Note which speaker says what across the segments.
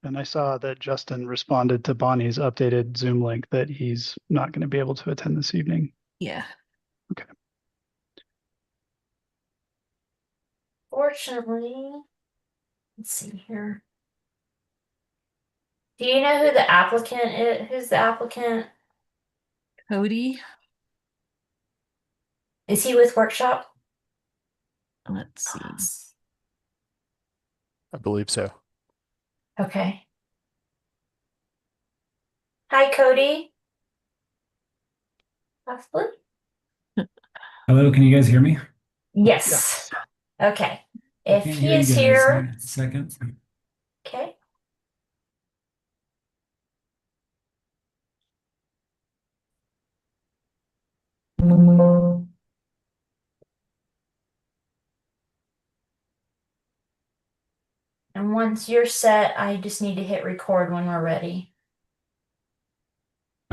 Speaker 1: And I saw that Justin responded to Bonnie's updated Zoom link that he's not going to be able to attend this evening.
Speaker 2: Yeah.
Speaker 1: Okay.
Speaker 3: Fortunately, let's see here. Do you know who the applicant is? Who's the applicant?
Speaker 2: Cody,
Speaker 3: Is he with Workshop?
Speaker 2: let's see.
Speaker 4: I believe so.
Speaker 3: Okay. Hi, Cody. Possibly?
Speaker 5: Hello, can you guys hear me?
Speaker 3: Yes. Okay.
Speaker 5: I
Speaker 3: If
Speaker 5: can't
Speaker 3: he
Speaker 5: hear you
Speaker 3: is
Speaker 5: guys.
Speaker 3: here,
Speaker 5: Second.
Speaker 3: okay. And once you're set, I just need to hit record when we're ready.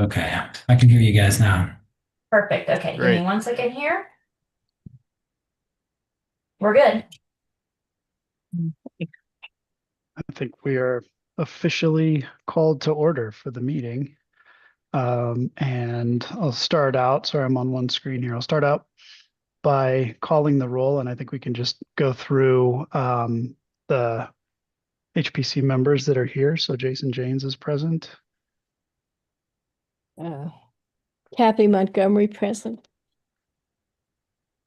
Speaker 5: Okay, I can hear you guys now.
Speaker 3: Perfect. Okay, give me
Speaker 4: Great.
Speaker 3: 1 second here. We're good.
Speaker 1: I think we are officially called to order for the meeting. And I'll start out. Sorry, I'm on one screen here. I'll start out by calling the roll, and I think we can just go through the HPC members that are here. So Jason Janes is present.
Speaker 6: Kathy Montgomery present.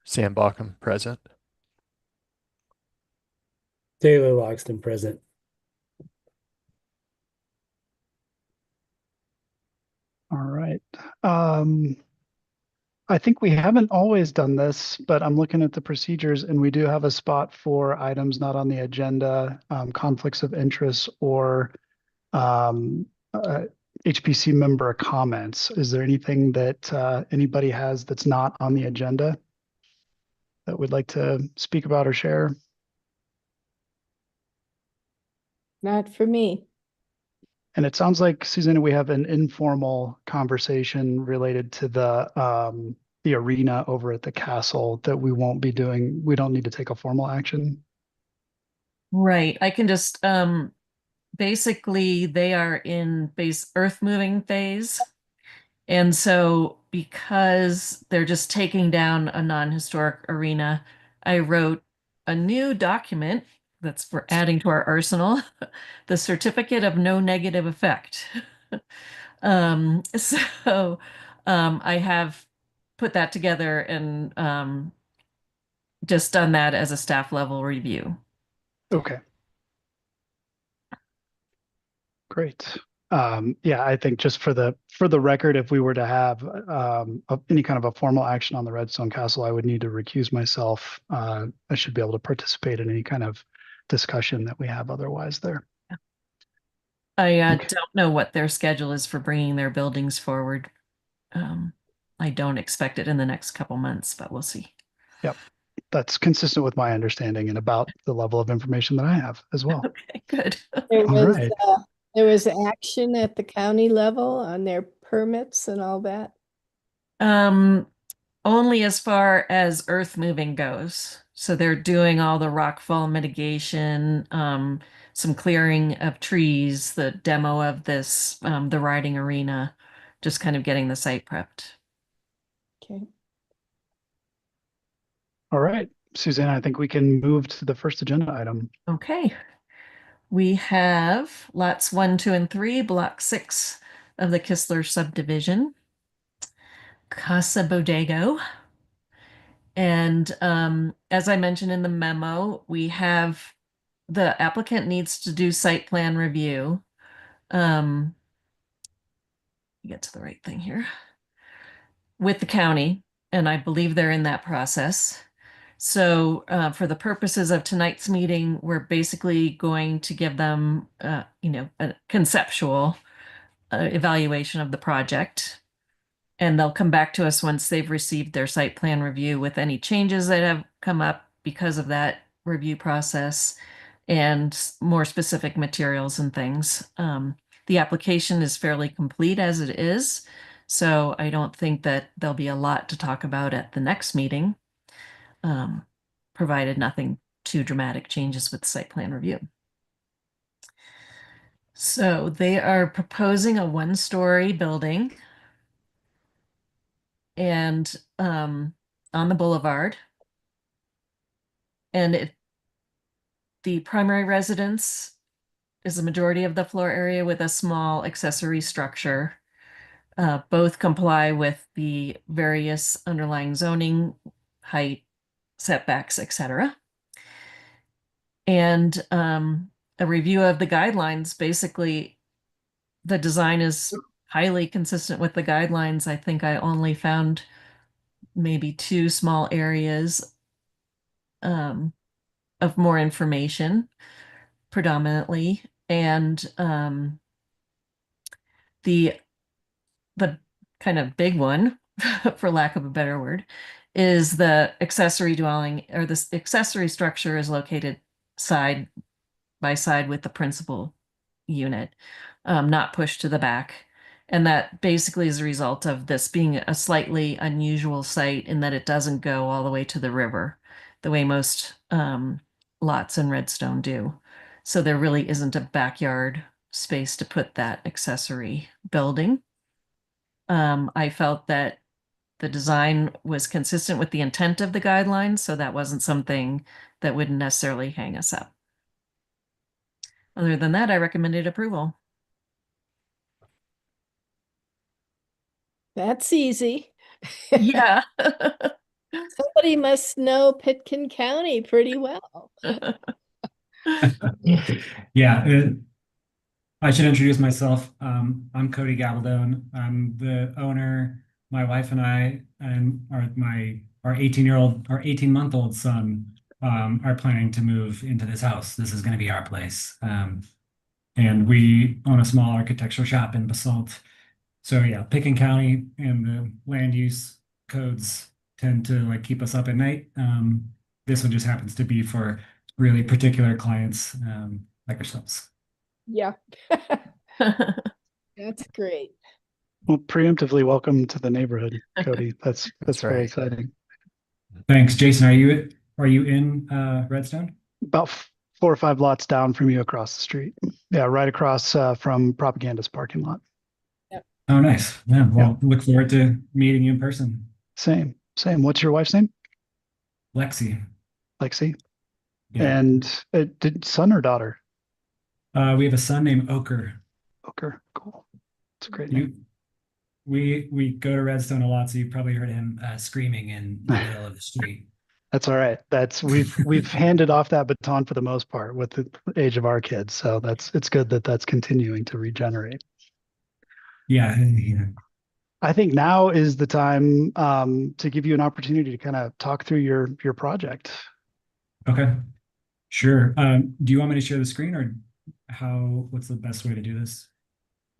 Speaker 4: Sam Bauckham present.
Speaker 7: Taylor Loxton present.
Speaker 1: All right. I think we haven't always done this, but I'm looking at the procedures and we do have a spot for items not on the agenda, conflicts of interest or um, HPC member comments. Is there anything that anybody has that's not on the agenda that would like to speak about or share?
Speaker 6: Not for me.
Speaker 1: And it sounds like, Susanna, we have an informal conversation related to the arena over at the castle that we won't be doing. We don't need to take a formal action.
Speaker 2: Right. I can just basically they are in base earth moving phase. And so because they're just taking down a non-historic arena, I wrote a new document that's for adding to our arsenal, the certificate of no negative effect. So I have put that together and just done that as a staff level review.
Speaker 1: Okay. Great. Yeah, I think just for the record, if we were to have any kind of a formal action on the Redstone Castle, I would need to recuse myself. I should be able to participate in any kind of discussion that we have otherwise there.
Speaker 2: I
Speaker 1: Okay.
Speaker 2: don't know what their schedule is for bringing their buildings forward. I don't expect it in the next couple months, but we'll see.
Speaker 1: Yep. That's consistent with my understanding and about the level of information that I have as well.
Speaker 2: Okay, good.
Speaker 6: There
Speaker 1: All
Speaker 6: was
Speaker 1: right.
Speaker 6: there was action at the county level on their permits and all that.
Speaker 2: Only as far as earth moving goes. So they're doing all the rockfall mitigation, some clearing of trees, the demo of this, the riding arena, just kind of getting the site prepped.
Speaker 6: Okay.
Speaker 1: All right. Suzanne, I think we can move to the first agenda item.
Speaker 2: Okay. We have lots 1, 2, and 3, block 6 of the Kistler subdivision, Casa Bodego. And as I mentioned in the memo, we have the applicant needs to do site plan review. Get to the right thing here. With the county, and I believe they're in that process. So for the purposes of tonight's meeting, we're basically going to give them, a conceptual evaluation of the project. And they'll come back to us once they've received their site plan review with any changes that have come up because of that review process and more specific materials and things. The application is fairly complete as it is, so I don't think that there'll be a lot to talk about at the next meeting, provided nothing too dramatic changes with the site plan review. So they are proposing a one-story building and on the boulevard. And the primary residence is the majority of the floor area with a small accessory structure. Both comply with the various underlying zoning, height, setbacks, etc. And a review of the guidelines, basically the design is highly consistent with the guidelines. I think I only found maybe two small areas of more information predominantly. And the kind of big one, for lack of a better word, is the accessory dwelling, or the accessory structure is located side by side with the principal unit, not pushed to the back. And that basically is a result of this being a slightly unusual site in that it doesn't go all the way to the river the way most lots in Redstone do. So there really isn't a backyard space to put that accessory building. I felt that the design was consistent with the intent of the guidelines, so that wasn't something that wouldn't necessarily hang us up. Other than that, I recommended approval.
Speaker 6: That's easy.
Speaker 2: Yeah.
Speaker 6: Somebody must know Pitkin County pretty well.
Speaker 5: Yeah, I should introduce myself. I'm Cody Gabaldon. I'm the owner. My wife and I and our 18-month-old son are planning to move into this house. This is going to be our place. And we own a small architectural shop in Basalt. So yeah, Picken County and the land use codes tend to like keep us up at night. This one just happens to be for really particular clients like ourselves.
Speaker 6: Yeah. That's great.
Speaker 1: Well, preemptively welcome to the neighborhood, Cody. That's very
Speaker 4: right.
Speaker 1: exciting.
Speaker 5: Thanks, Jason. Are you in Redstone?
Speaker 1: About 4 or 5 lots down from you across the street. Yeah, right across from Propaganda's parking lot.
Speaker 5: Oh, nice. Yeah. Well, look forward to meeting you in person.
Speaker 1: Same. What's your wife's name?
Speaker 5: Lexi.
Speaker 1: Lexi.
Speaker 5: Yeah.
Speaker 1: And did son or daughter?
Speaker 5: We have a son named Oker.
Speaker 1: Oker. Cool. It's a great name.
Speaker 5: We go to Redstone a lot, so you probably heard him screaming in the middle of the street.
Speaker 1: That's all right. We've handed off that baton for the most part with the age of our kids. So it's good that that's continuing to regenerate.
Speaker 5: Yeah.
Speaker 1: I think now is the time to give you an opportunity to kind of talk through your project.
Speaker 5: Okay. Sure. Do you want me to share the screen or what's the best way to do this?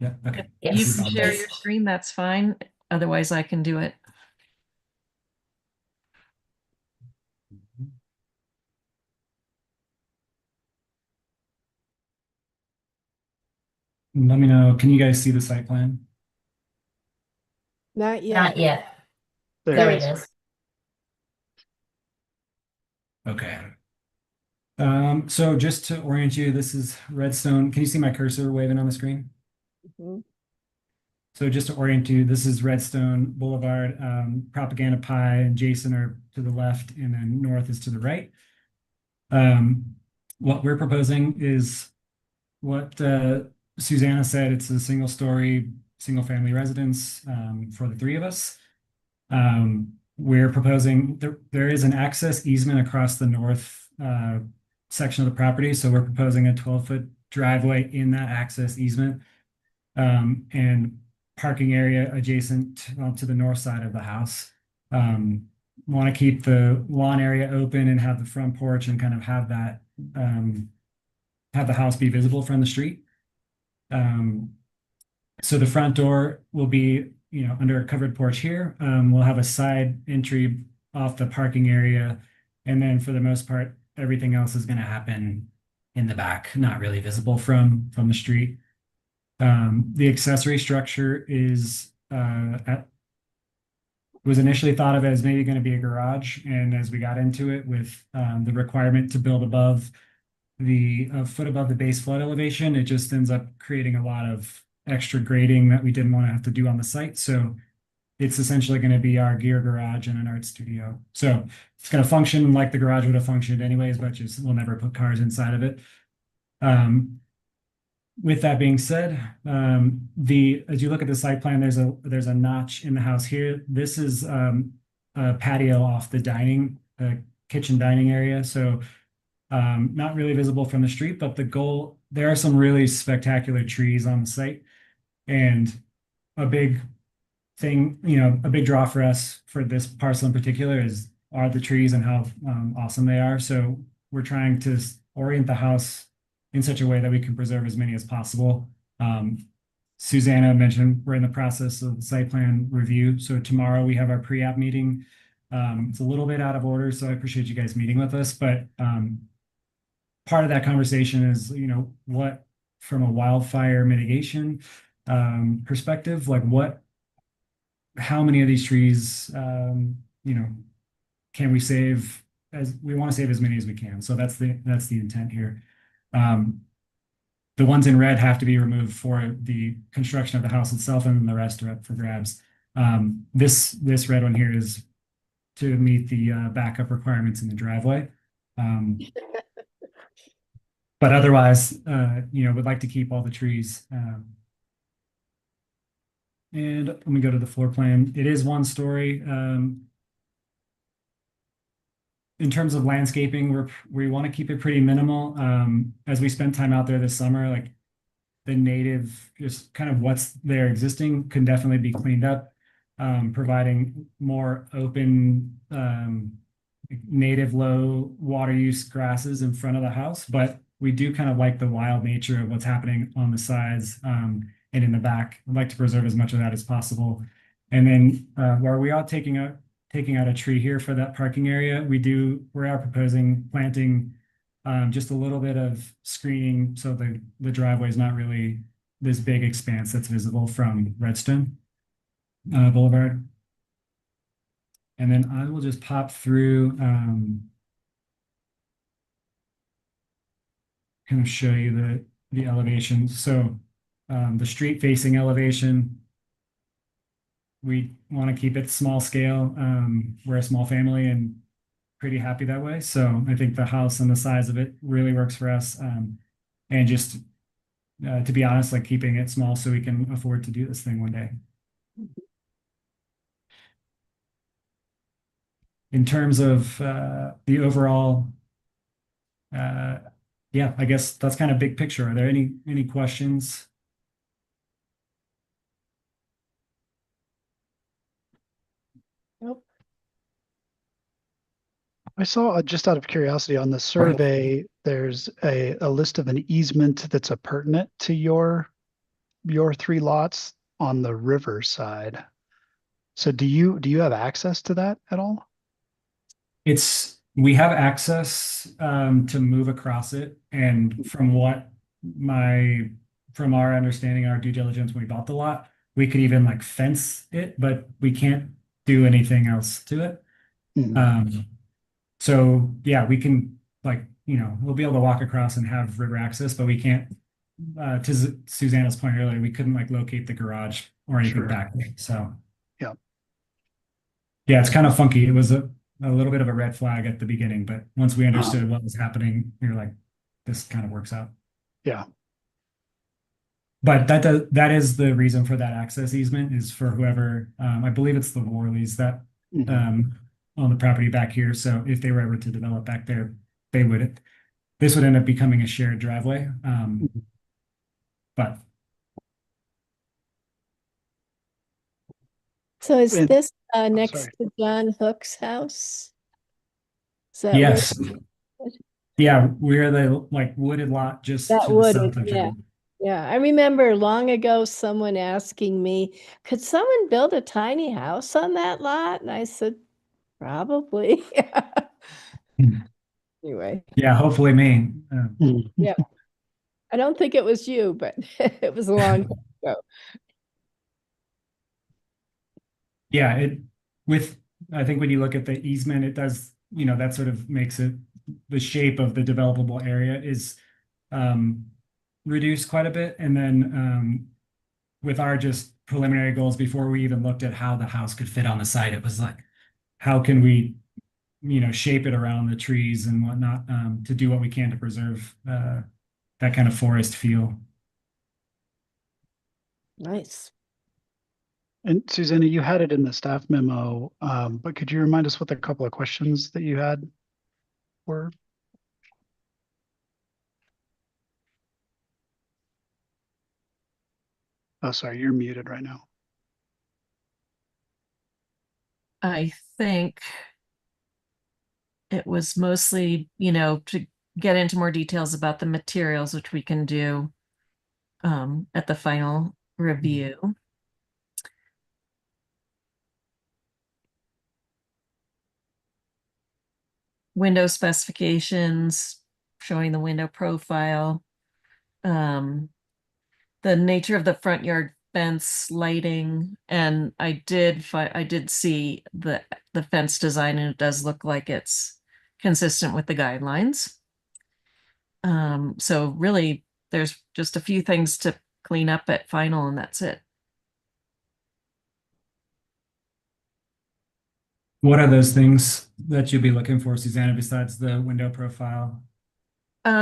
Speaker 5: Yeah. Okay.
Speaker 3: Yes.
Speaker 2: You can share your screen, that's fine. Otherwise, I can do it.
Speaker 5: Let me know. Can you guys see the site plan?
Speaker 6: Not yet.
Speaker 3: Not yet.
Speaker 1: There
Speaker 3: There
Speaker 1: it
Speaker 3: it
Speaker 1: is.
Speaker 3: is.
Speaker 5: Okay. So just to orient you, this is Redstone. Can you see my cursor waving on the screen?
Speaker 6: Mhm.
Speaker 5: So just to orient you, this is Redstone Boulevard. Propaganda Pie and Jason are to the left, and then north is to the right. What we're proposing is what Susanna said. It's a single-story, single-family residence for the three of us. We're proposing there is an access easement across the north section of the property, so we're proposing a 12-foot driveway in that access easement and parking area adjacent to the north side of the house. Want to keep the lawn area open and have the front porch and kind of have that have the house be visible from the street. So the front door will be, under a covered porch here. We'll have a side entry off the parking area. And then for the most part, everything else is going to happen in the back, not really visible from the street. The accessory structure was initially thought of as maybe going to be a garage. And as we got into it with the requirement to build above a foot above the base flood elevation, it just ends up creating a lot of extra grading that we didn't want to have to do on the site. So it's essentially going to be our gear garage and an art studio. So it's going to function like the garage would have functioned anyways, but just we'll never put cars inside of it. With that being said, as you look at the site plan, there's a notch in the house here. This is a patio off the kitchen dining area. So not really visible from the street, but there are some really spectacular trees on the site, and a big thing, a big draw for us for this parcel in particular are the trees and how awesome they are. So we're trying to orient the house in such a way that we can preserve as many as possible. Susanna mentioned we're in the process of the site plan review. So tomorrow we have our pre-app meeting. It's a little bit out of order, so I appreciate you guys meeting with us, but part of that conversation is, what from a wildfire mitigation perspective, like how many of these trees, can we save? As we want to save as many as we can. So that's the intent here. The ones in red have to be removed for the construction of the house itself, and then the rest are up for grabs. This red one here is to meet the backup requirements in the driveway. But otherwise, would like to keep all the trees. And let me go to the floor plan. It is one story. In terms of landscaping, we want to keep it pretty minimal. As we spent time out there this summer, like the native, just kind of what's there existing can definitely be cleaned up, providing more open, native low water use grasses in front of the house. But we do kind of like the wild nature of what's happening on the sides and in the back. I'd like to preserve as much of that as possible. And then where we are taking out a tree here for that parking area, we are proposing planting just a little bit of screening so the driveway is not really this big expanse that's visible from Redstone Boulevard. And then I will just pop through, kind of show you the elevations. So the street facing elevation, we want to keep it small scale. We're a small family and pretty happy that way. So I think the house and the size of it really works for us. And just to be honest, like keeping it small so we can afford to do this thing one day. In terms of the overall, yeah, I guess that's kind of big picture. Are there any questions?
Speaker 6: Nope.
Speaker 1: I saw, just out of curiosity, on the survey, there's a list of an easement that's appurtenant to your 3 lots on the river side. So do you have access to that at all?
Speaker 5: We have access to move across it, and from our understanding, our due diligence when we bought the lot, we could even like fence it, but we can't do anything else to it.
Speaker 1: Mhm.
Speaker 5: So yeah, we can we'll be able to walk across and have river access, but we can't. To Susanna's point earlier, we couldn't like locate the garage or anything
Speaker 1: Sure.
Speaker 5: back there. So
Speaker 1: Yeah.
Speaker 5: yeah, it's kind of funky. It was a little bit of a red flag at the beginning, but once we understood what was happening, we were like, this kind of works out.
Speaker 1: Yeah.
Speaker 5: But that is the reason for that access easement, is for whoever, I believe it's the Worleys that
Speaker 1: Mhm.
Speaker 5: on the property back here. So if they were ever to develop back there, this would end up becoming a shared driveway. But
Speaker 6: So is
Speaker 1: And-
Speaker 6: this next
Speaker 1: sorry.
Speaker 6: to John Hook's house? Is that where
Speaker 5: yes, yeah, we're the like wooded lot just
Speaker 6: that
Speaker 5: to the
Speaker 6: wooded?
Speaker 5: south of
Speaker 6: Yeah.
Speaker 5: him.
Speaker 6: Yeah, I remember long ago someone asking me, could someone build a tiny house on that lot? And I said, probably. Anyway,
Speaker 5: Yeah, hopefully me.
Speaker 1: Mhm.
Speaker 6: yeah. I don't think it was you, but it was a long time ago.
Speaker 5: Yeah, I think when you look at the easement, it does, that sort of makes it the shape of the developable area is reduced quite a bit. And then with our just preliminary goals before we even looked at how the house could fit on the site, it was like, how can we, shape it around the trees and whatnot to do what we can to preserve that kind of forest feel.
Speaker 6: Nice.
Speaker 1: And Susanna, you had it in the staff memo, but could you remind us what the couple of questions that you had were? Oh, sorry, you're muted right now.
Speaker 2: I think it was mostly, to get into more details about the materials, which we can do at the final review. Window specifications, showing the window profile, the nature of the front yard fence, lighting, and I did see the fence design, and it does look like it's consistent with the guidelines. So really, there's just a few things to clean up at final, and that's it.
Speaker 5: What are those things that you'd be looking for, Susanna, besides the window profile?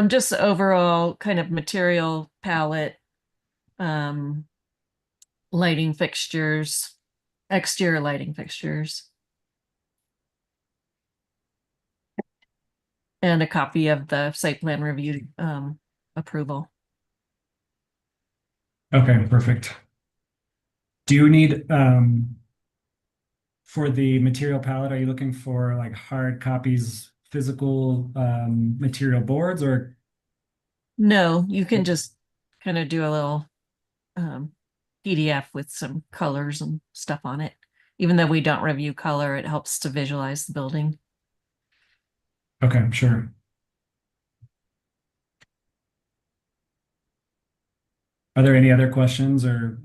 Speaker 2: Just the overall kind of material palette, lighting fixtures, exterior lighting fixtures, and a copy of the site plan review approval.
Speaker 5: Okay, perfect. Do you need for the material palette, are you looking for like hard copies, physical material boards, or
Speaker 2: No, you can just kind of do a little PDF with some colors and stuff on it. Even though we don't review color, it helps to visualize the building.
Speaker 5: okay, sure. Are there any other questions or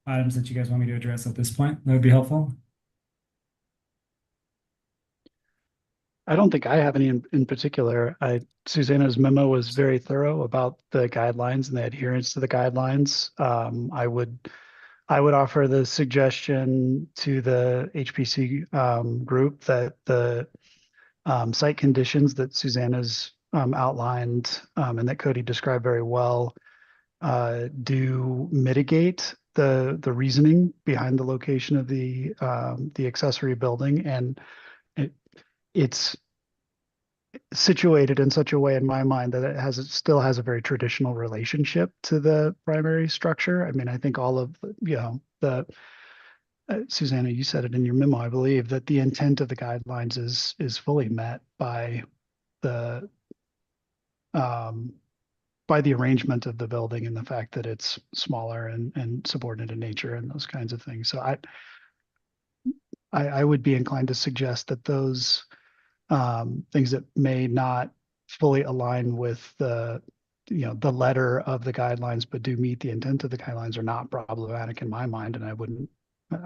Speaker 5: items that you guys want me to address at this point that would be helpful?
Speaker 1: I don't think I have any in particular. Susanna's memo was very thorough about the guidelines and the adherence to the guidelines. I would offer the suggestion to the HPC group that the site conditions that Susanna's outlined and that Cody described very well do mitigate the reasoning behind the location of the accessory building, and it's situated in such a way in my mind that it still has a very traditional relationship to the primary structure. I mean, I think all of the Susanna, you said it in your memo, I believe, that the intent of the guidelines is fully met the um, by the arrangement of the building and the fact that it's smaller and subordinate in nature and those kinds of things. So I would be inclined to suggest that those things that may not fully align with the letter of the guidelines, but do meet the intent of the guidelines are not problematic in my mind. And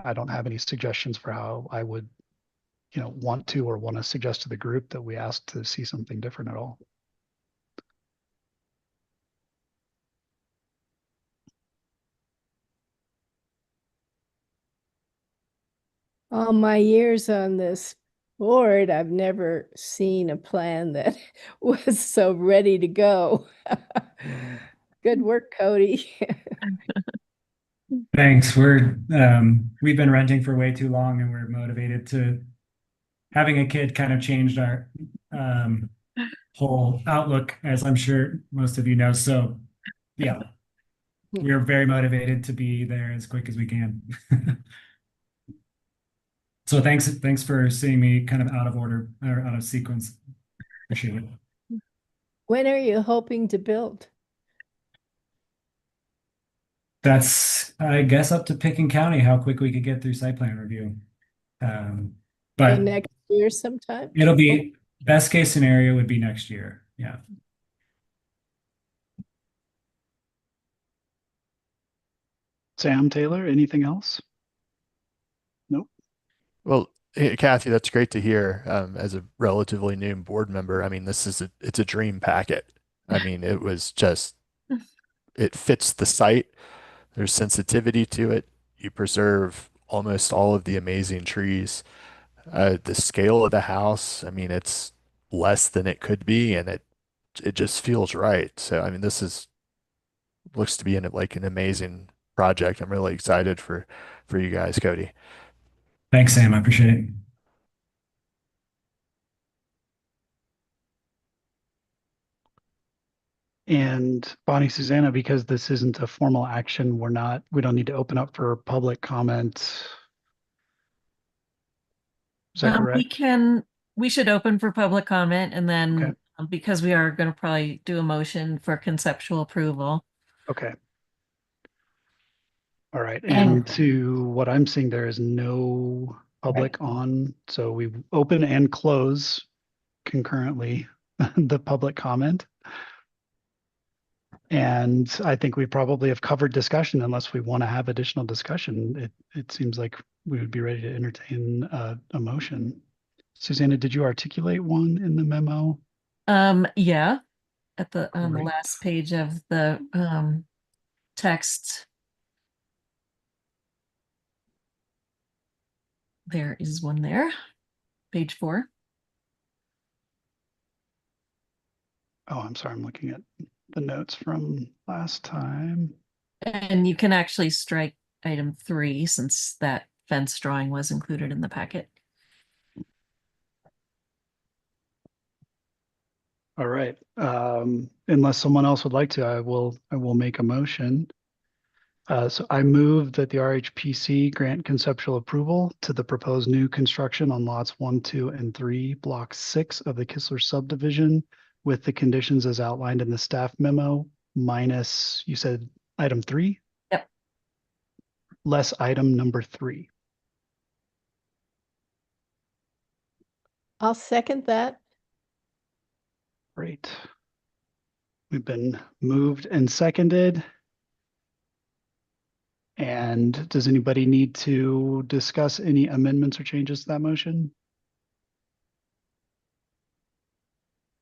Speaker 1: I don't have any suggestions for how I would, want to or want to suggest to the group that we ask to see something different at all.
Speaker 6: All my years on this board, I've never seen a plan that was so ready to go. Good work, Cody.
Speaker 5: Thanks. We've been renting for way too long, and we're motivated to having a kid kind of changed our whole outlook, as I'm sure most of you know. So yeah, we're very motivated to be there as quick as we can. So thanks for seeing me kind of out of order or out of sequence. Appreciate it.
Speaker 6: When are you hoping to build?
Speaker 5: That's, I guess, up to Picken County how quick we could get through site plan review. But
Speaker 6: Next year sometime?
Speaker 5: it'll be best case scenario would be next year. Yeah.
Speaker 1: Sam, Taylor, anything else? Nope.
Speaker 4: Well, Hey, Kathy, that's great to hear. As a relatively new board member, I mean, it's a dream packet. I mean, it was just it fits the site. There's sensitivity to it. You preserve almost all of the amazing trees. The scale of the house, I mean, it's less than it could be, and it just feels right. So, I mean, this is looks to be like an amazing project. I'm really excited for you guys, Cody.
Speaker 5: Thanks, Sam. I appreciate it.
Speaker 1: And Bonnie, Susanna, because this isn't a formal action, we don't need to open up for public comment. Is that correct?
Speaker 2: We should open for public comment and
Speaker 1: Okay.
Speaker 2: then because we are going to probably do a motion for conceptual approval.
Speaker 1: Okay. All right.
Speaker 3: And-
Speaker 1: And to what I'm seeing, there is no public on. So we open and close concurrently the public comment. And I think we probably have covered discussion unless we want to have additional discussion. It seems like we would be ready to entertain a motion. Susanna, did you articulate one in the memo?
Speaker 2: Yeah, on the
Speaker 1: Great.
Speaker 2: last page of the text. There is one there, page 4.
Speaker 1: Oh, I'm sorry. I'm looking at the notes from last time.
Speaker 2: And you can actually strike item 3 since that fence drawing was included in the packet.
Speaker 1: All right. Unless someone else would like to, I will make a motion. So I move that the RHPC grant conceptual approval to the proposed new construction on lots 1, 2, and 3, block 6 of the Kistler subdivision with the conditions as outlined in the staff memo, minus, you said item 3?
Speaker 2: Yep.
Speaker 1: Less item number 3.
Speaker 6: I'll second that.
Speaker 1: Great. We've been moved and seconded. And does anybody need to discuss any amendments or changes to that motion?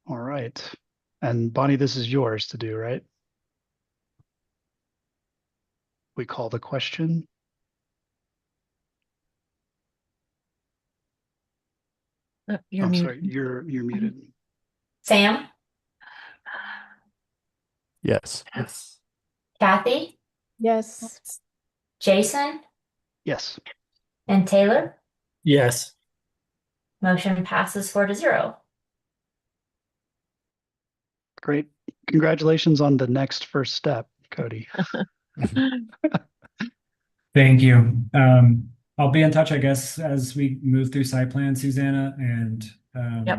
Speaker 1: All right. And Bonnie, this is yours to do, right? We call the question.
Speaker 2: You're
Speaker 1: I'm
Speaker 2: muted.
Speaker 1: sorry, you're muted.
Speaker 3: Sam,
Speaker 4: Yes.
Speaker 3: Kathy,
Speaker 6: Yes.
Speaker 3: Jason,
Speaker 1: Yes.
Speaker 3: and Taylor.
Speaker 7: Yes.
Speaker 3: Motion passes 4-0.
Speaker 1: Great. Congratulations on the next first step, Cody.
Speaker 5: Thank you. I'll be in touch, I guess, as we move through site plan, Susanna, and
Speaker 2: Yep.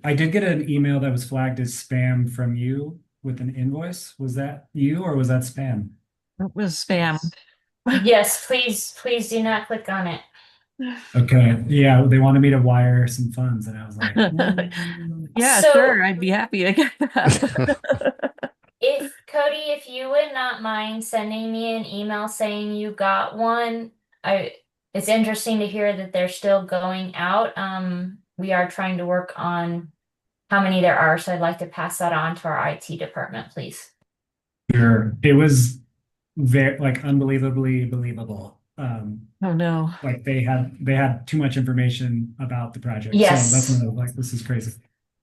Speaker 5: I did get an email that was flagged as spam from you with an invoice. Was that you or was that spam?
Speaker 2: It was spam.
Speaker 3: Yes, please do not click on it.
Speaker 5: Okay, yeah, they wanted me to wire some funds, and I was like,
Speaker 2: Yeah,
Speaker 3: So-
Speaker 2: sure. I'd be happy to get that.
Speaker 3: Cody, if you would not mind sending me an email saying you got one, it's interesting to hear that they're still going out. We are trying to work on how many there are, so I'd like to pass that on to our IT department, please.
Speaker 5: sure. It was very like unbelievably believable.
Speaker 2: Oh no.
Speaker 5: Like they had too much information about the project.
Speaker 3: Yes.
Speaker 5: So that's when I was like, this is crazy.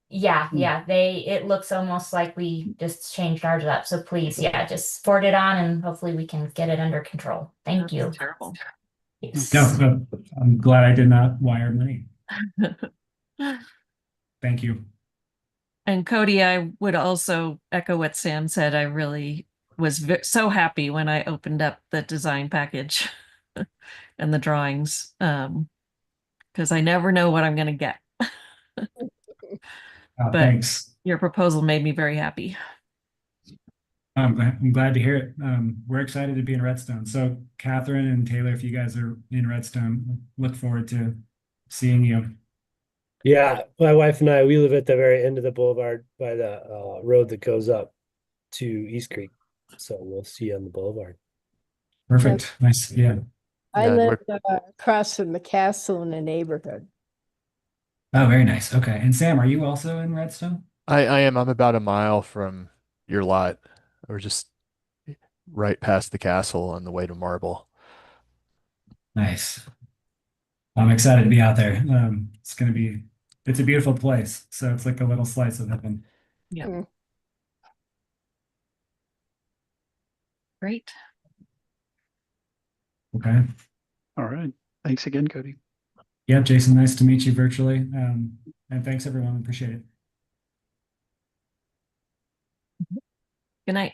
Speaker 3: Yeah, it looks almost like we just changed ours up. So please, yeah, just forward it on and hopefully we can get it under control. Thank you.
Speaker 2: That's terrible.
Speaker 3: Yes.
Speaker 5: No, I'm glad I did not wire money. Thank you.
Speaker 2: And Cody, I would also echo what Sam said. I really was so happy when I opened up the design package and the drawings, because I never know what I'm going to get. But-
Speaker 5: Thanks.
Speaker 2: Your proposal made me very happy.
Speaker 5: I'm glad to hear it. We're excited to be in Redstone. So Catherine and Taylor, if you guys are in Redstone, look forward to seeing you.
Speaker 7: Yeah, my wife and I, we live at the very end of the boulevard by the road that goes up to East Creek. So we'll see you on the boulevard.
Speaker 5: Perfect. Nice. Yeah.
Speaker 6: I
Speaker 4: Yeah, and
Speaker 6: live across from the castle in the neighborhood.
Speaker 5: Oh, very nice. Okay. And Sam, are you also in Redstone?
Speaker 4: I am. I'm about a mile from your lot. We're just right past the castle on the way to Marble.
Speaker 5: Nice. I'm excited to be out there. It's a beautiful place. So it's like a little slice of heaven.
Speaker 2: Yeah.
Speaker 6: Mm.
Speaker 2: Great.
Speaker 5: Okay.
Speaker 1: All right. Thanks again, Cody.
Speaker 5: Yeah, Jason, nice to meet you virtually. And thanks everyone. Appreciate it.
Speaker 2: Good night.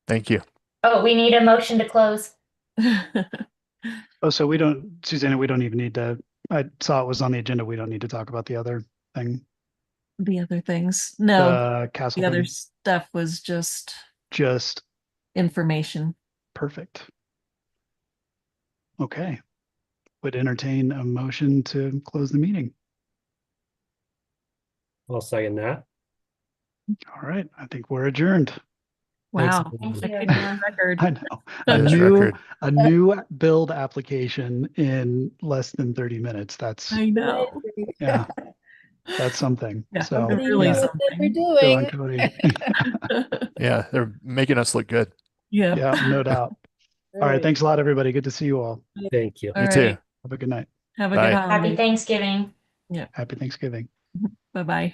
Speaker 4: Thank you.
Speaker 3: Oh, we need a motion to close.
Speaker 1: Oh, so we don't, Susanna, we don't even need to, I saw it was on the agenda. We don't need to talk about the other thing,
Speaker 2: The other things. No,
Speaker 1: the castle
Speaker 2: the other
Speaker 1: thing.
Speaker 2: stuff was just
Speaker 1: Just
Speaker 2: information.
Speaker 1: perfect. Okay. Would entertain a motion to close the meeting.
Speaker 7: I'll second that.
Speaker 1: All right. I think we're adjourned.
Speaker 7: Thanks,
Speaker 2: Wow.
Speaker 7: everyone.
Speaker 3: Thank
Speaker 2: A
Speaker 3: you.
Speaker 2: good record.
Speaker 1: I know. A
Speaker 4: Yes,
Speaker 1: new,
Speaker 4: record.
Speaker 1: a new build application in less than 30 minutes. That's,
Speaker 2: I know.
Speaker 1: yeah, that's something.
Speaker 2: Yeah,
Speaker 1: So,
Speaker 6: Nobody
Speaker 2: really
Speaker 6: knew
Speaker 1: yeah,
Speaker 6: what they were
Speaker 2: something.
Speaker 1: go on,
Speaker 6: doing.
Speaker 1: Cody.
Speaker 4: Yeah, they're making us look good.
Speaker 2: Yeah.
Speaker 1: Yeah, no doubt. All right. Thanks a lot, everybody. Good to see you all.
Speaker 7: Thank you.
Speaker 2: All
Speaker 4: You too.
Speaker 2: right.
Speaker 1: Have a good night.
Speaker 2: Have a
Speaker 4: Bye.
Speaker 2: good
Speaker 3: Happy
Speaker 2: holiday.
Speaker 3: Thanksgiving.
Speaker 1: Happy Thanksgiving.
Speaker 2: Bye-bye.